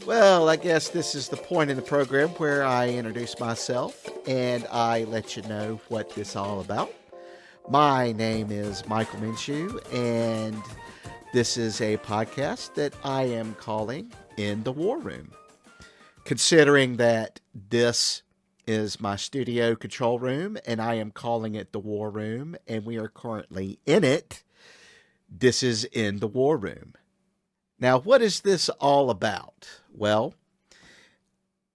Well, I guess this is the point in the program where I introduce myself and I let you know what this is all about. My name is Michael Minshew, and this is a podcast that I am calling In the War Room. Considering that this is my studio control room and I am calling it the War Room, and we are currently in it, this is In the War Room. Now, what is this all about? Well,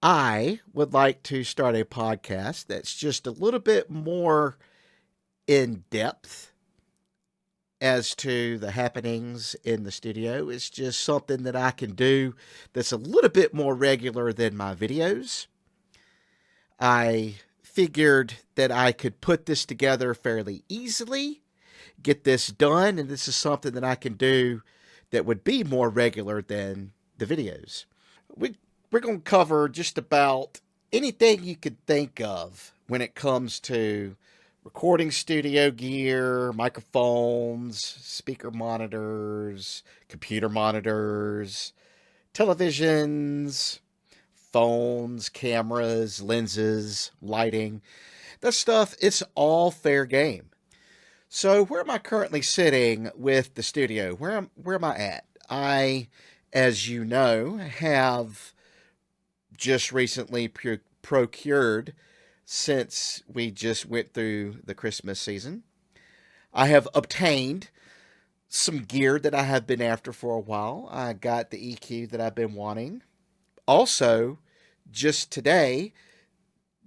I would like to start a podcast that's just a little bit more in depth as to the happenings in the studio. It's just something that I can do that's a little bit more regular than my videos. I figured that I could put this together fairly easily, get this done, and this is something that I can do that would be more regular than the videos. We're going to cover just about anything you could think of when it comes to recording studio gear, microphones, speaker monitors, computer monitors, televisions, phones, cameras, lenses, lighting. That stuff, it's all fair game. So, where am I currently sitting with the studio? Where am I at? I, as you know, have just recently procured, since we just went through the Christmas season. I have obtained some gear that I have been after for a while. I got the EQ that I've been wanting. Also, just today,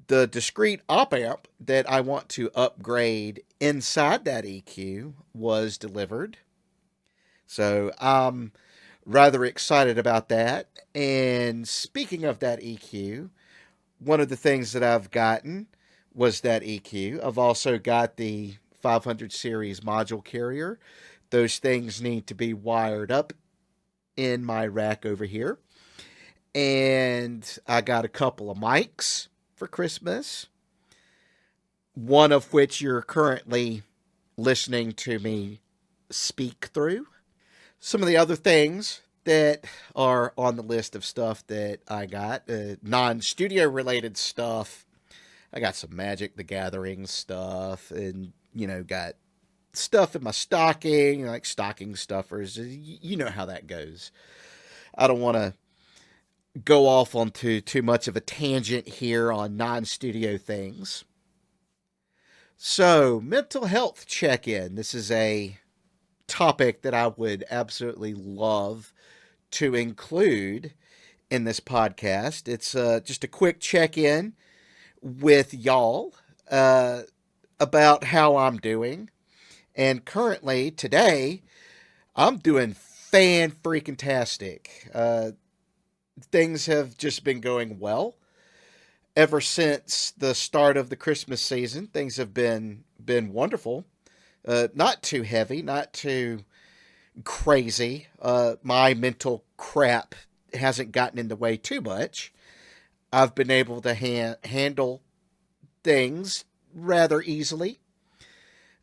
the discrete op amp that I want to upgrade inside that EQ was delivered. So I'm rather excited about that. And speaking of that EQ, one of the things that I've gotten was that EQ. I've also got the 500 series module carrier. Those things need to be wired up in my rack over here. And I got a couple of mics for Christmas, one of which you're currently listening to me speak through. Some of the other things that are on the list of stuff that I got, non studio related stuff. I got some Magic the Gathering stuff, and, got stuff in my stocking, like stocking stuffers. You know how that goes. I don't want to go off onto too much of a tangent here on non studio things. So, mental health check in. This is a topic that I would absolutely love to include in this podcast. It's just a quick check in with y'all about how I'm doing. And currently, today, I'm doing fan freaking tastic. Things have just been going well ever since the start of the Christmas season. Things have been wonderful. Not too heavy, not too crazy. My mental crap hasn't gotten in the way too much. I've been able to handle things rather easily.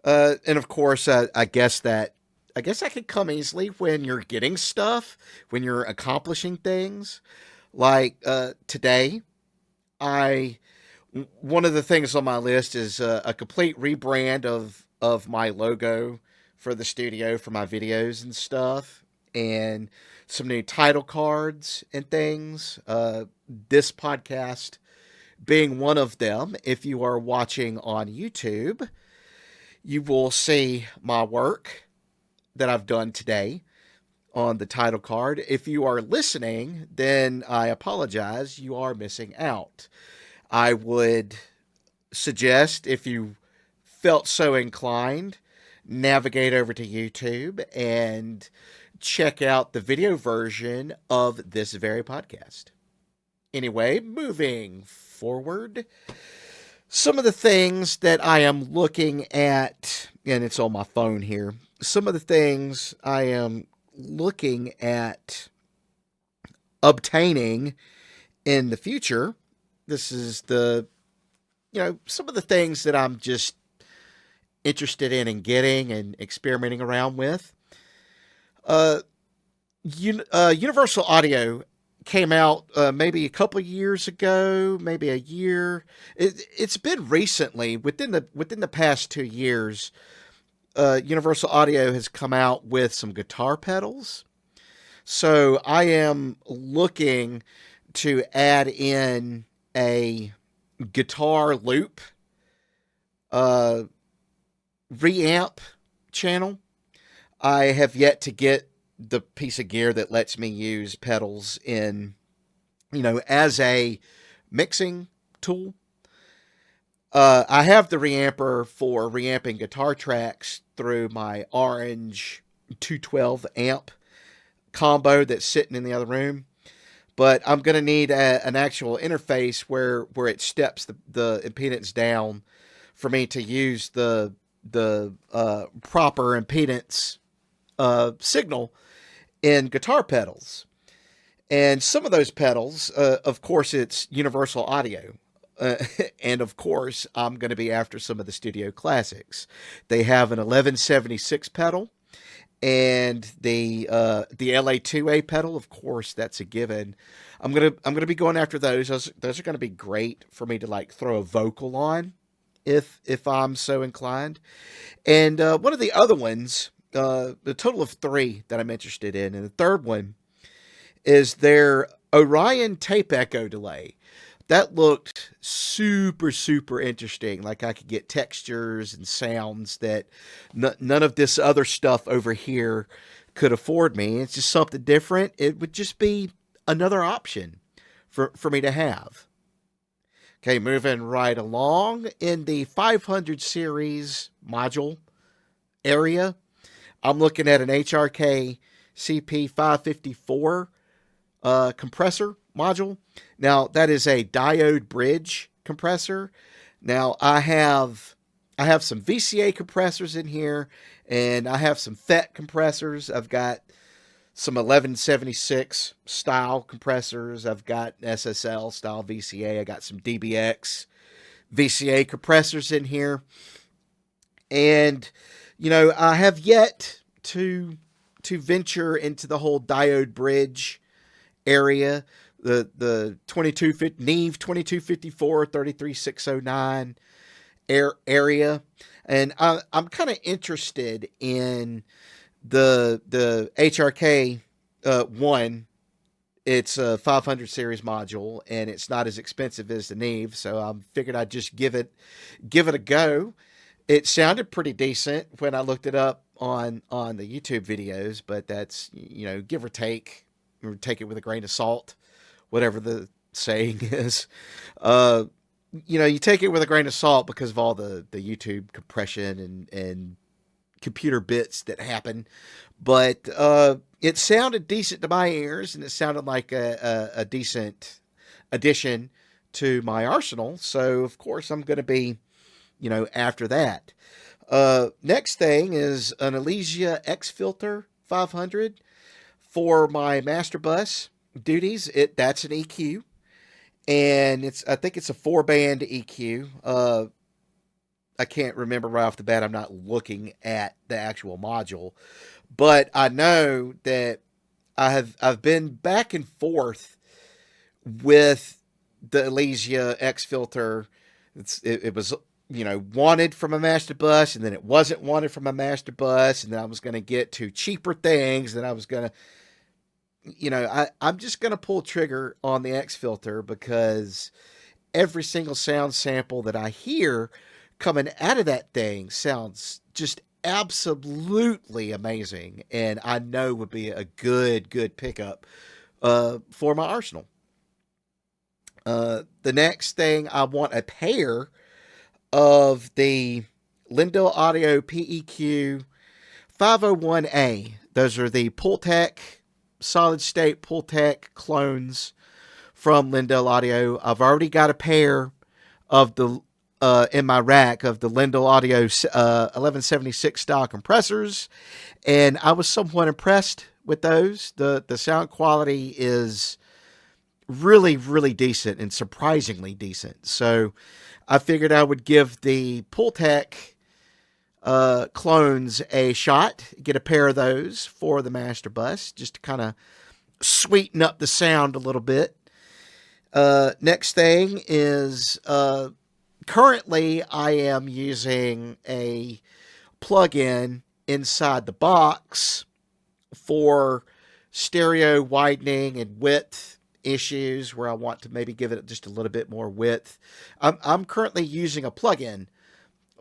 And of course, I guess that could come easily when you're getting stuff, when you're accomplishing things. Like today, I one of the things on my list is a complete rebrand of my logo for the studio for my videos and stuff, and some new title cards and things. This podcast being one of them. If you are watching on YouTube, you will see my work that I've done today on the title card. If you are listening, then I apologize. You are missing out. I would suggest, if you felt so inclined, navigate over to YouTube and check out the video version of this very podcast. Anyway, moving forward, some of the things that I am looking at, and it's on my phone here, some of the things I am looking at obtaining in the future. This is some of the things that I'm just interested in and getting and experimenting around with. Uh, Universal Audio came out maybe a couple years ago, maybe a year. It's been recently, within the past 2 years. Universal Audio has come out with some guitar pedals. So I am looking to add in a guitar loop uh, reamp channel. I have yet to get the piece of gear that lets me use pedals in, as a mixing tool. I have the reamper for reamping guitar tracks through my Orange 212 amp combo that's sitting in the other room. But I'm going to need an actual interface where it steps the impedance down for me to use the proper impedance signal in guitar pedals. And some of those pedals, of course, it's Universal Audio. Uh, and of course, I'm going to be after some of the studio classics. They have an 1176 pedal and the LA2A pedal. Of course, that's a given. I'm gonna be going after those. Those are going to be great for me to like throw a vocal on if I'm so inclined. And one of the other ones, the total of three that I'm interested in, and the third one is their Orion tape echo delay. That looked super, super interesting. Like I could get textures and sounds that none of this other stuff over here could afford me. It's just something different. It would just be another option for me to have. Okay, moving right along in the 500 series module area, I'm looking at an HRK CP554 compressor module. Now that is a diode bridge compressor. Now I have some VCA compressors in here, and I have some FET compressors. I've got some 1176 style compressors. I've got SSL style VCA. I got some DBX VCA compressors in here, and I have yet to venture into the whole diode bridge area, the 2250 Neve 2254 33609 area, and I'm kind of interested in the HRK one. It's a 500 series module, and it's not as expensive as the Neve, so I figured I'd just give it a go. It sounded pretty decent when I looked it up on the YouTube videos, but that's give or take it with a grain of salt, whatever the saying is. Uh, you take it with a grain of salt because of all the YouTube compression and computer bits that happen. But it sounded decent to my ears, and it sounded like a decent addition to my arsenal. So, of course, I'm going to be, after that. Next thing is an Elysia X Filter 500 for my master bus duties. That's an EQ, and I think it's a 4-band EQ. I can't remember right off the bat. I'm not looking at the actual module, but I know that I've been back and forth with the Elysia X Filter. It was wanted from a master bus, and then it wasn't wanted from a master bus, and then I was going to get to cheaper things, and I was going to I'm just going to pull trigger on the X Filter because every single sound sample that I hear coming out of that thing sounds just absolutely amazing, and I know would be a good pickup for my arsenal. The next thing, I want a pair of the Lindell Audio PEQ 501A. Those are the Pultec solid state Pultec clones from Lindell Audio. I've already got a pair of the in my rack of the Lindell Audio 1176 style compressors, and I was somewhat impressed with those. The sound quality is really decent and surprisingly decent. So I figured I would give the Pultec clones a shot, get a pair of those for the master bus, just to kind of sweeten up the sound a little bit. Next thing is currently I am using a plug-in inside the box for stereo widening and width issues where I want to maybe give it just a little bit more width. I'm currently using a plug-in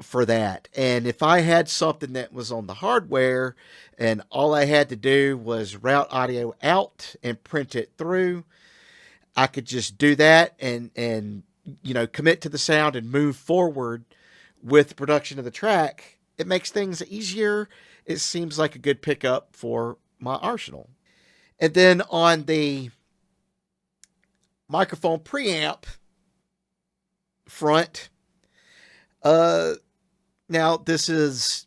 for that. And if I had something that was on the hardware and all I had to do was route audio out and print it through, I could just do that and commit to the sound and move forward with the production of the track. It makes things easier. It seems like a good pickup for my arsenal. And then on the microphone preamp front, now this is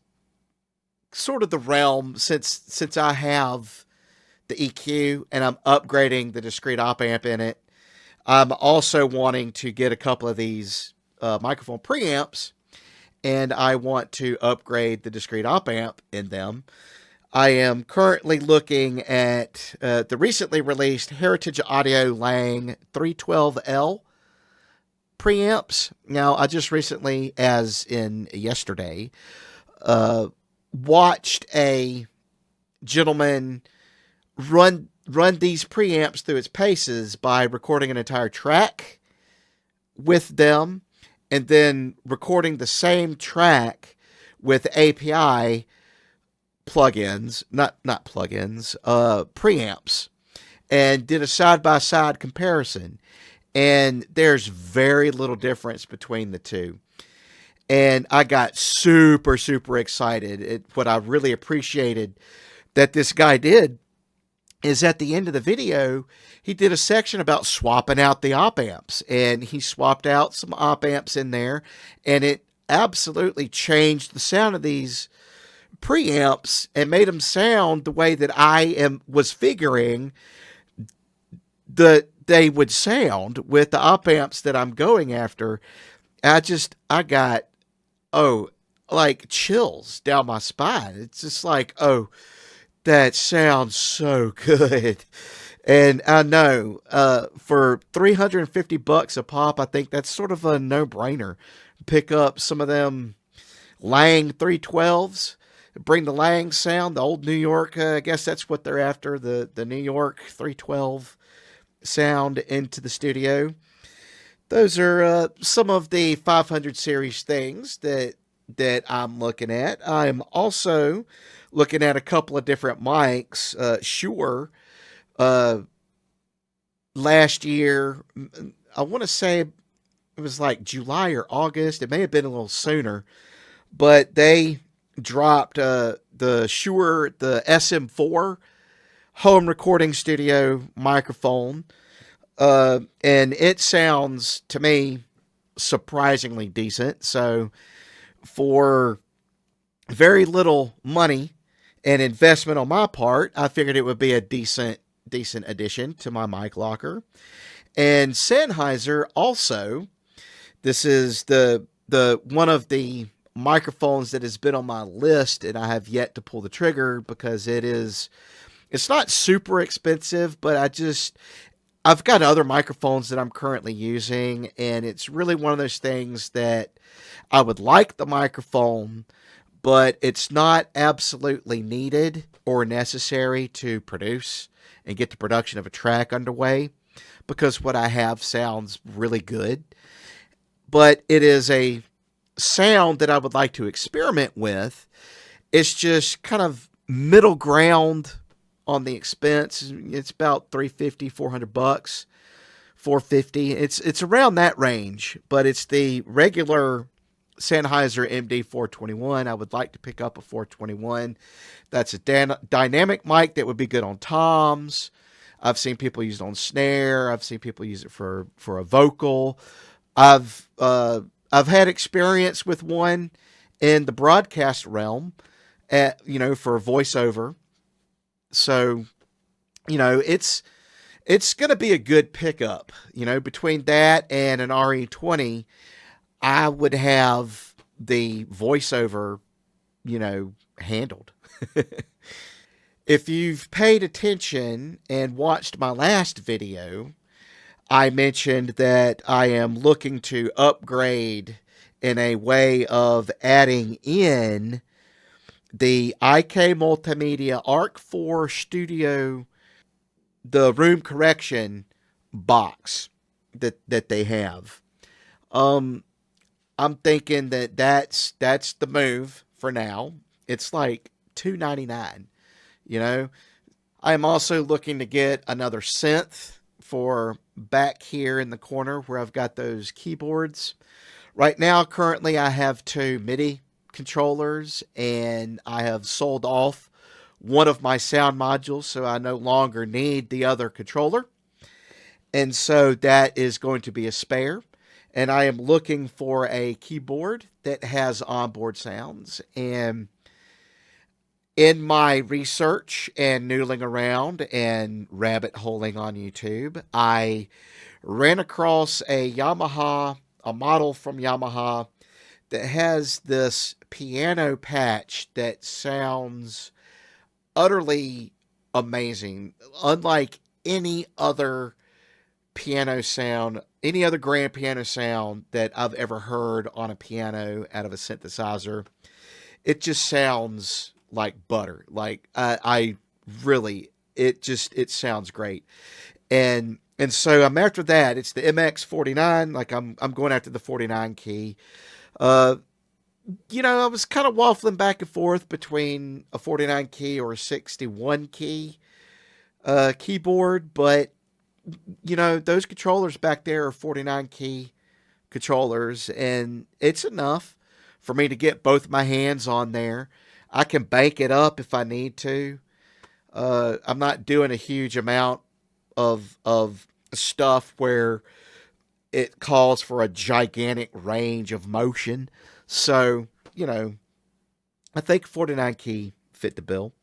sort of the realm since I have the EQ and I'm upgrading the discrete op amp in it. I'm also wanting to get a couple of these microphone preamps, and I want to upgrade the discrete op amp in them. I am currently looking at the recently released Heritage Audio Lang 312L preamps. Now, I just recently, as in yesterday, watched a gentleman run these preamps through its paces by recording an entire track with them and then recording the same track with API plugins, not plugins, preamps, and did a side-by-side comparison. And there's very little difference between the two. And I got super, super excited. What I really appreciated that this guy did is at the end of the video, he did a section about swapping out the op amps. And he swapped out some op amps in there. And it absolutely changed the sound of these preamps and made them sound the way that I was figuring that they would sound with the op amps that I'm going after. I got, like chills down my spine. It's just like, that sounds so good. And I know, for $350 a pop, I think that's sort of a no-brainer. Pick up some of them Lang 312s, bring the Lang sound, the old New York, I guess that's what they're after, the New York 312 sound into the studio. Those are some of the 500 series things that I'm looking at. I'm also looking at a couple of different mics. Shure, last year, I want to say it was like July or August. It may have been a little sooner, but they dropped the Shure, the SM4 home recording studio microphone. And it sounds to me surprisingly decent. So for very little money and investment on my part, I figured it would be a decent addition to my mic locker. And Sennheiser also, this is the one of the microphones that has been on my list and I have yet to pull the trigger because it's not super expensive, but I've got other microphones that I'm currently using, and it's really one of those things that I would like the microphone, but it's not absolutely needed or necessary to produce and get the production of a track underway, because what I have sounds really good. But it is a sound that I would like to experiment with. It's just kind of middle ground on the expense. It's about $350, $400, $450. It's around that range, but it's the regular Sennheiser MD421. I would like to pick up a 421. That's a dynamic mic that would be good on toms. I've seen people use it on snare. I've seen people use it for a vocal. I've had experience with one in the broadcast realm, for voiceover. So, it's going to be a good pickup. Between that and an RE20, I would have the voiceover handled. If you've paid attention and watched my last video, I mentioned that I am looking to upgrade in a way of adding in the IK Multimedia Arc 4 Studio, the room correction box that they have. Um, I'm thinking that that's the move for now. It's like $2.99. You know, I am also looking to get another synth for back here in the corner where I've got those keyboards. Right now, currently, I have two MIDI controllers, and I have sold off one of my sound modules, so I no longer need the other controller. And so that is going to be a spare. And I am looking for a keyboard that has onboard sounds. And in my research and noodling around and rabbit holing on YouTube, I ran across a model from Yamaha that has this piano patch that sounds utterly amazing, unlike any other any other grand piano sound that I've ever heard on a piano out of a synthesizer. It just sounds like butter. Like I really, it sounds great. And so I'm after that. It's the MX49. Like I'm going after the 49 key. Uh, I was kind of waffling back and forth between a 49 key or a 61 key keyboard, but those controllers back there are 49 key controllers, and it's enough for me to get both my hands on there. I can bank it up if I need to. I'm not doing a huge amount of stuff where it calls for a gigantic range of motion. So, I think 49 key fit the bill.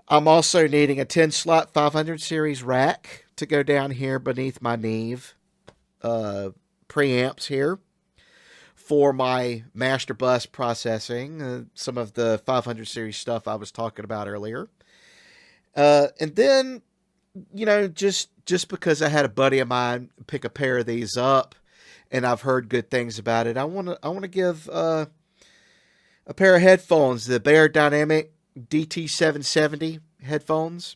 I'm also needing a 10 slot 500 series rack to go down here beneath my Neve preamps here for my master bus processing, some of the 500 series stuff I was talking about earlier. And then, just because I had a buddy of mine pick a pair of these up and I've heard good things about it, I want to give a pair of headphones, the Beyerdynamic DT770 headphones.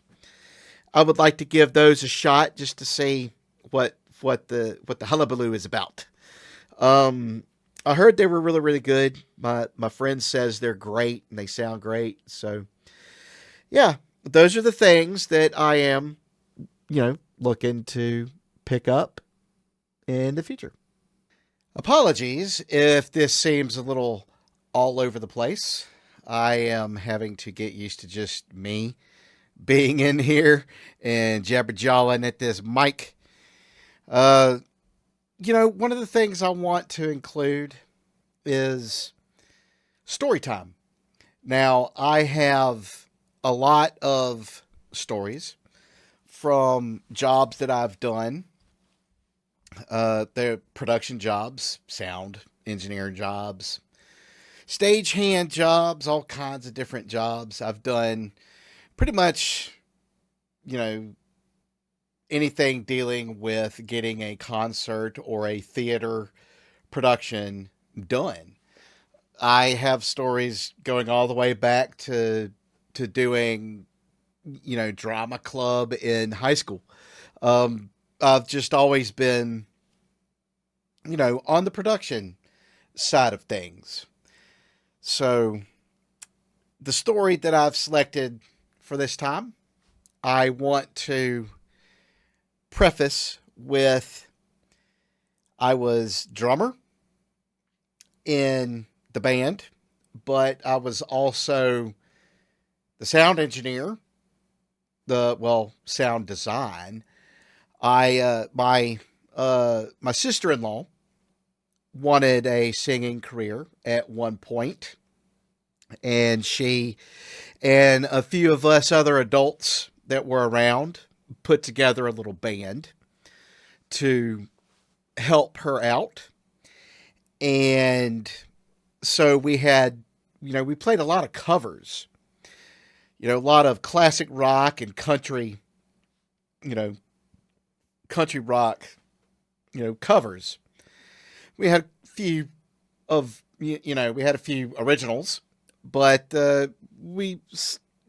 I would like to give those a shot just to see what the hullabaloo is about. I heard they were really, really good. My friend says they're great and they sound great. So, yeah, those are the things that I am, looking to pick up in the future. Apologies if this seems a little all over the place. I am having to get used to just me being in here and jabber-jawing at this mic. One of the things I want to include is story time. Now, I have a lot of stories from jobs that I've done. They're production jobs, sound engineering jobs, stagehand jobs, all kinds of different jobs. I've done pretty much, anything dealing with getting a concert or a theater production done. I have stories going all the way back to doing, drama club in high school. I've just always been, on the production side of things. So the story that I've selected for this time, I want to preface with I was drummer in the band, but I was also the sound engineer, sound design. My sister-in-law wanted a singing career at one point, and she and a few of us other adults that were around put together a little band to help her out. And so we had we played a lot of covers. A lot of classic rock and country, you know, country rock, covers. We had a few we had a few originals, but we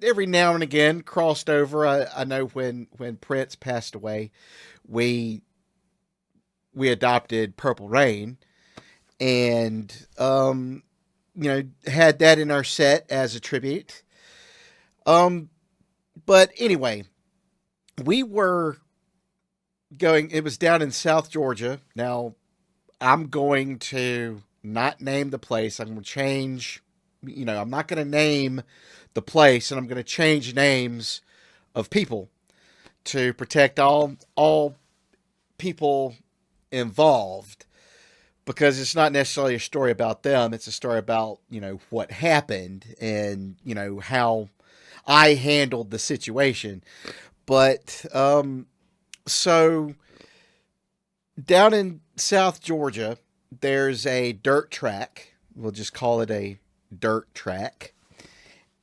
every now and again crossed over. I know when Prince passed away, we we adopted Purple Rain, and had that in our set as a tribute. Um, but anyway, we were going. It was down in South Georgia. Now I'm going to not name the place. I'm going to change. I'm not going to name the place, and I'm going to change names of people to protect all people involved, because it's not necessarily a story about them. It's a story about what happened, and how I handled the situation. But so down in South Georgia, there's a dirt track. We'll just call it a dirt track.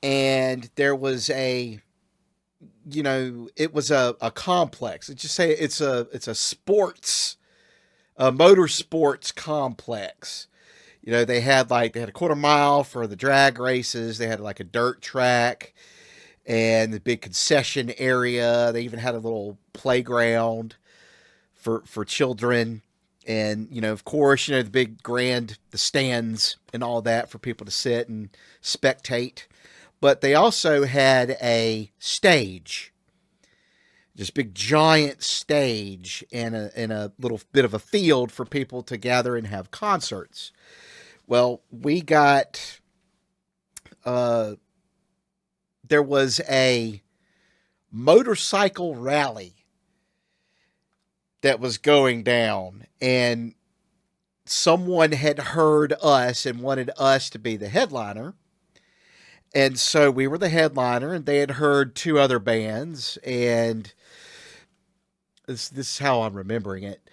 And there was it was a complex. Let's just say it's a sports, a motorsports complex. They had a quarter mile for the drag races. They had like a dirt track and the big concession area. They even had a little playground for children. And, of course, the stands and all that for people to sit and spectate. But they also had a stage, this big giant stage, and a little bit of a field for people to gather and have concerts. Well, there was a motorcycle rally that was going down, and someone had heard us and wanted us to be the headliner. And so we were the headliner, and they had heard two other bands, and this is how I'm remembering it.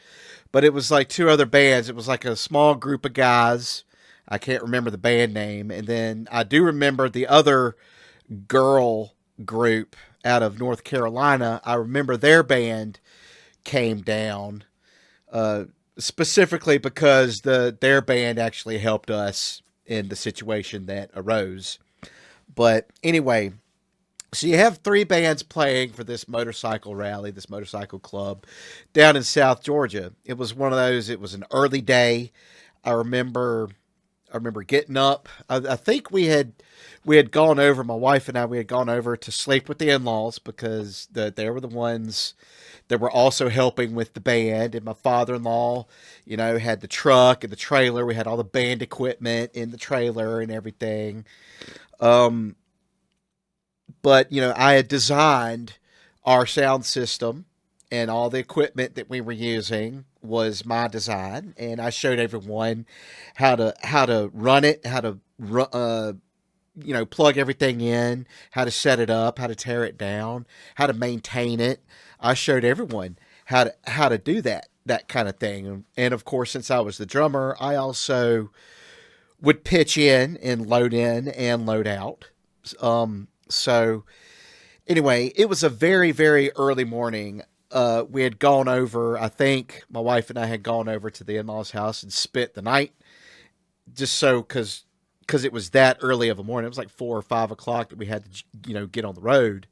But it was like two other bands. It was like a small group of guys. I can't remember the band name. And then I do remember the other girl group out of North Carolina. I remember their band came down, specifically because their band actually helped us in the situation that arose. But anyway, so you have three bands playing for this motorcycle rally, this motorcycle club down in South Georgia. It was one of those. It was an early day. I remember getting up. I think we had gone over. My wife and I, we had gone over to sleep with the in-laws, because they were the ones that were also helping with the band. And my father-in-law, had the truck and the trailer. We had all the band equipment in the trailer and everything. Um, but I had designed our sound system, and all the equipment that we were using was my design, and I showed everyone how to run it, how to plug everything in, how to set it up, how to tear it down, how to maintain it. I showed everyone how to do that kind of thing. And of course, since I was the drummer, I also would pitch in and load out. So anyway, it was a very, very early morning. We had gone over, I think my wife and I had gone over to the in-laws house and spent the night, just so, because it was that early of a morning. It was like 4 or 5 o'clock that we had to, get on the road.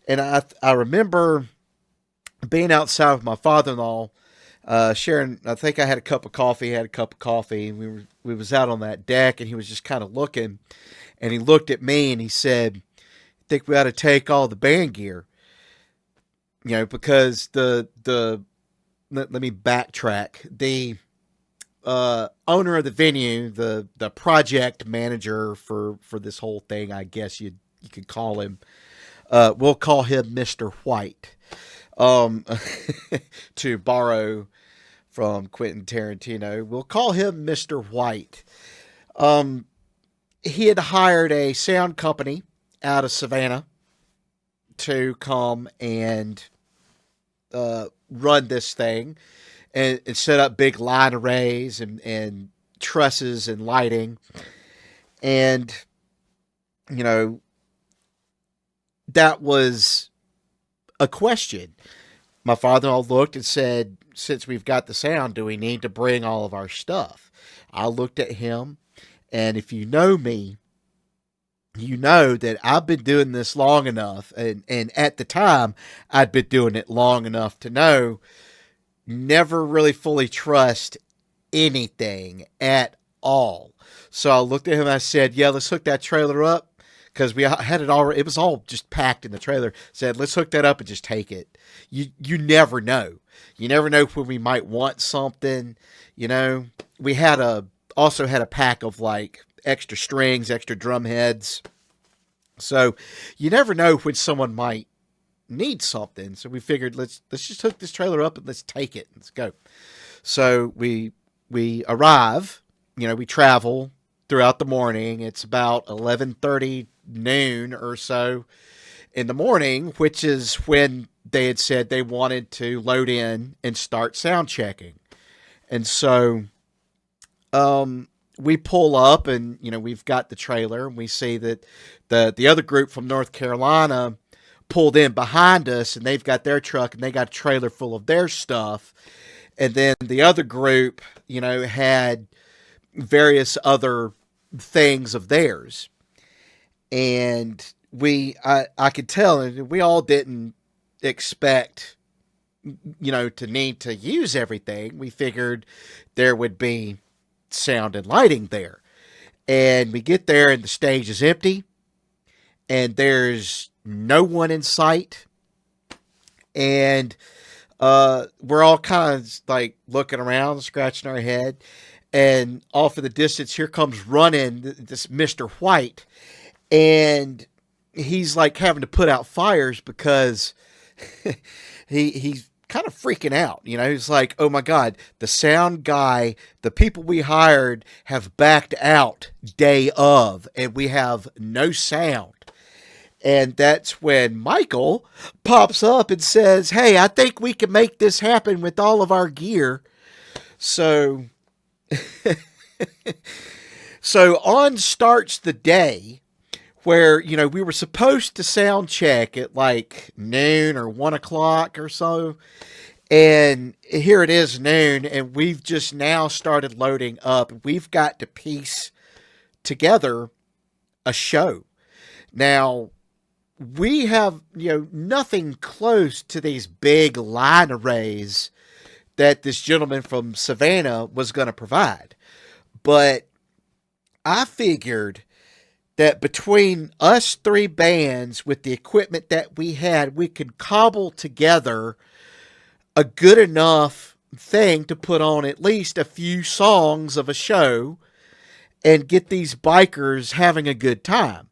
And I remember being outside with my father-in-law, sharing. I think I had a cup of coffee. He had a cup of coffee, and we was out on that deck, and he was just kind of looking, and he looked at me and he said, "I think we ought to take all the band gear, because let me backtrack. The owner of the venue, the project manager for this whole thing, I guess you could call him. We'll call him Mr. White." Um, to borrow from Quentin Tarantino, we'll call him Mr. White. Um, he had hired a sound company out of Savannah to come and run this thing, and set up big line arrays and trusses and lighting. And, you know, that was a question. My father-in-law looked and said, since we've got the sound, do we need to bring all of our stuff? I looked at him, and if you know me, you know that I've been doing this long enough, and at the time, I'd been doing it long enough to know never really fully trust anything at all. So I looked at him and I said, yeah, let's hook that trailer up. Because we had it already, it was all just packed in the trailer. Said, let's hook that up and just take it. You never know. You never know when we might want something. You know, we also had a pack of like extra strings, extra drum heads. So you never know when someone might need something. So we figured let's just hook this trailer up and let's take it. Let's go. So we arrive. You know, we travel throughout the morning. It's about 11:30, noon or so in the morning, which is when they had said they wanted to load in and start sound checking. And so we pull up, and you know, we've got the trailer, and we see that the other group from North Carolina pulled in behind us, and they've got their truck and they got a trailer full of their stuff. And then the other group, you know, had various other things of theirs. And I could tell, and we all didn't expect, you know, to need to use everything. We figured there would be sound and lighting there. And we get there and the stage is empty and there's no one in sight. And we're all kind of like looking around, scratching our head. And off in the distance, here comes running this Mr. White. And he's like having to put out fires because he's kind of freaking out. You know, he's like, oh my God, the sound guy, the people we hired have backed out day of, and we have no sound. And that's when Michael pops up and says, hey, I think we can make this happen with all of our gear. So, so on starts the day where, you know, we were supposed to sound check at like noon or 1 o'clock or so. And here it is noon, and we've just now started loading up. We've got to piece together a show. Now, we have, you know, nothing close to these big line arrays that this gentleman from Savannah was going to provide. But I figured that between us three bands with the equipment that we had, we could cobble together a good enough thing to put on at least a few songs of a show and get these bikers having a good time.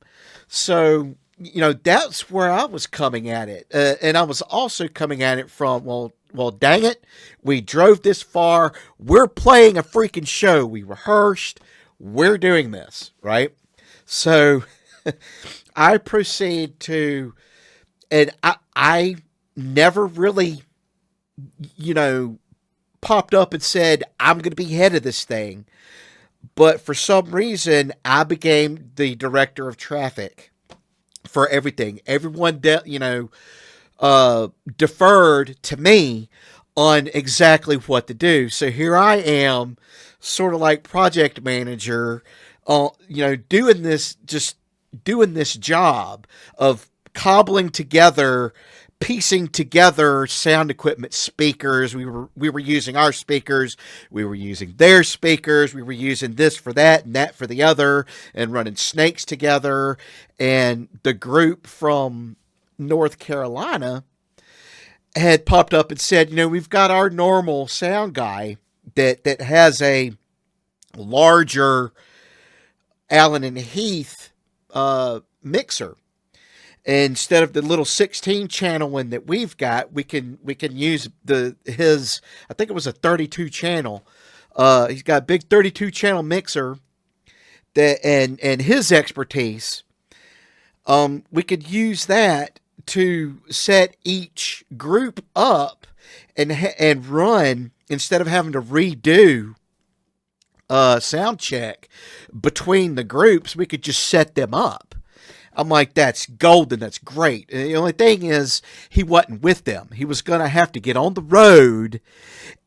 So, you know, that's where I was coming at it. And I was also coming at it from, well, dang it. We drove this far. We're playing a freaking show. We rehearsed. We're doing this, right? So I proceed to, and I never really, you know, popped up and said, I'm going to be head of this thing. But for some reason, I became the director of traffic for everything. Everyone, you know, deferred to me on exactly what to do. So here I am, sort of like project manager, you know, doing this job of cobbling together, piecing together sound equipment, speakers. We were using our speakers. We were using their speakers. We were using this for that and that for the other, and running snakes together. And the group from North Carolina had popped up and said, you know, we've got our normal sound guy that has a larger Allen and Heath mixer. Instead of the little 16 channel one that we've got, we can use his, I think it was a 32 channel. He's got a big 32 channel mixer that, and his expertise. We could use that to set each group up and run, instead of having to redo sound check between the groups. We could just set them up. I'm like, that's golden. That's great. And the only thing is, he wasn't with them. He was going to have to get on the road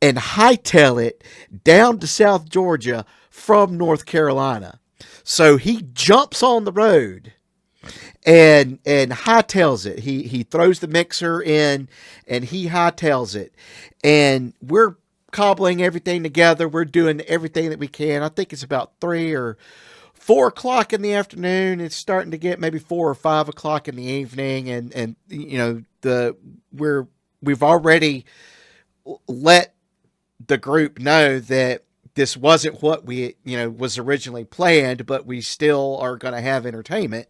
and hightail it down to South Georgia from North Carolina. So he jumps on the road and hightails it. He throws the mixer in and he hightails it. And we're cobbling everything together. We're doing everything that we can. I think it's about 3 or 4 o'clock in the afternoon. It's starting to get maybe 4 or 5 o'clock in the evening, and we've already let the group know that this wasn't what we was originally planned, but we still are going to have entertainment,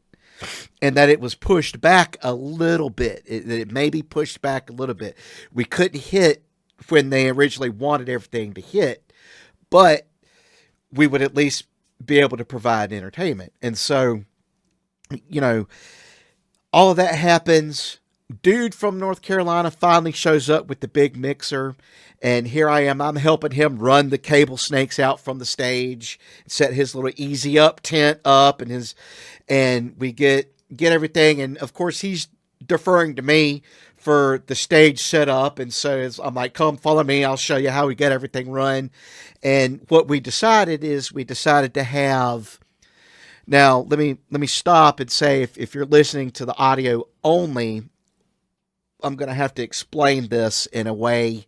and that it was pushed back a little bit. It may be pushed back a little bit. We couldn't hit when they originally wanted everything to hit, but we would at least be able to provide entertainment. And so, all of that happens. Dude from North Carolina finally shows up with the big mixer, and here I am. I'm helping him run the cable snakes out from the stage, set his little easy up tent up, and we get everything. And of course, he's deferring to me for the stage setup, and so I'm like, come follow me, I'll show you how we get everything run. And what we decided is to have, now let me stop and say, if you're listening to the audio only, I'm going to have to explain this in a way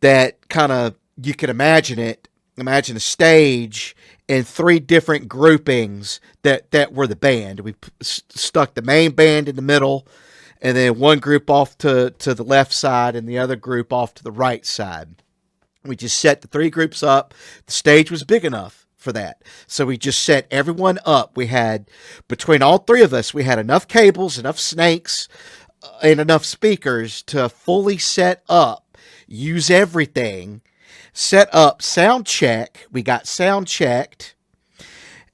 that kind of, you can imagine it. Imagine a stage and 3 different groupings that were the band. We stuck the main band in the middle, and then one group off to the left side and the other group off to the right side. We just set the 3 groups up. The stage was big enough for that. So we just set everyone up. We had, between all 3 of us, we had enough cables, enough snakes, and enough speakers to fully set up, use everything, set up, sound check. We got sound checked.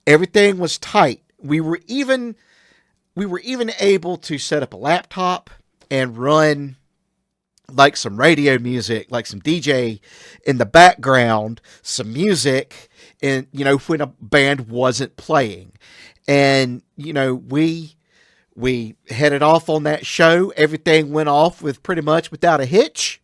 Everything was tight. We were even able to set up a laptop and run like some radio music, like some DJ in the background, some music, and when a band wasn't playing. And we headed off on that show. Everything went off with pretty much without a hitch,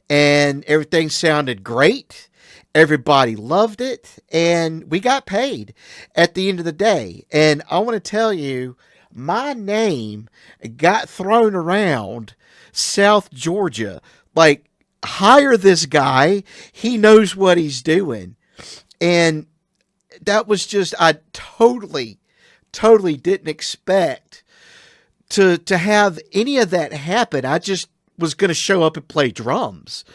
and everything sounded great. Everybody loved it, and we got paid at the end of the day. And I want to tell you, my name got thrown around South Georgia. Like, hire this guy. He knows what he's doing. And that was just, I totally didn't expect to have any of that happen. I just was going to show up and play drums,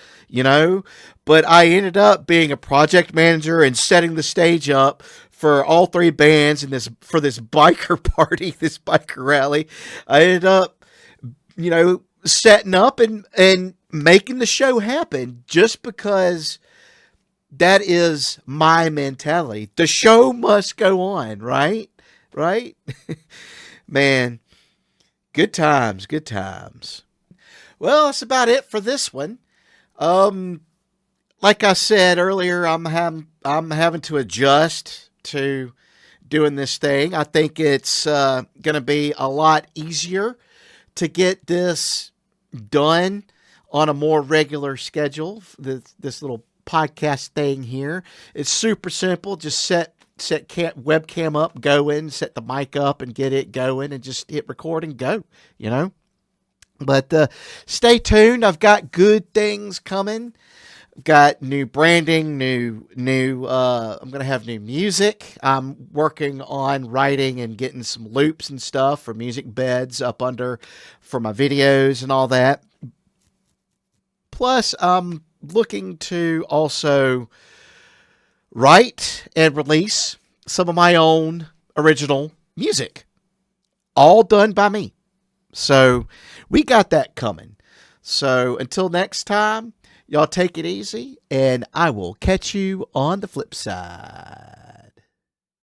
but I ended up being a project manager and setting the stage up for all 3 bands and for this biker party, this biker rally. I ended up, setting up and making the show happen, just because that is my mentality. The show must go on, right? Right? Man, good times. Well, that's about it for this one. Like I said earlier, I'm having to adjust to doing this thing. I think it's going to be a lot easier to get this done on a more regular schedule. This little podcast thing here, it's super simple. Just set webcam up, going, set the mic up and get it going, and just hit record and go, But stay tuned. I've got good things coming. I've got new branding, I'm going to have new music. I'm working on writing and getting some loops and stuff for music beds up under for my videos and all that. Plus, I'm looking to also write and release some of my own original music, all done by me. So we got that coming. So until next time, y'all take it easy, and I will catch you on the flip side.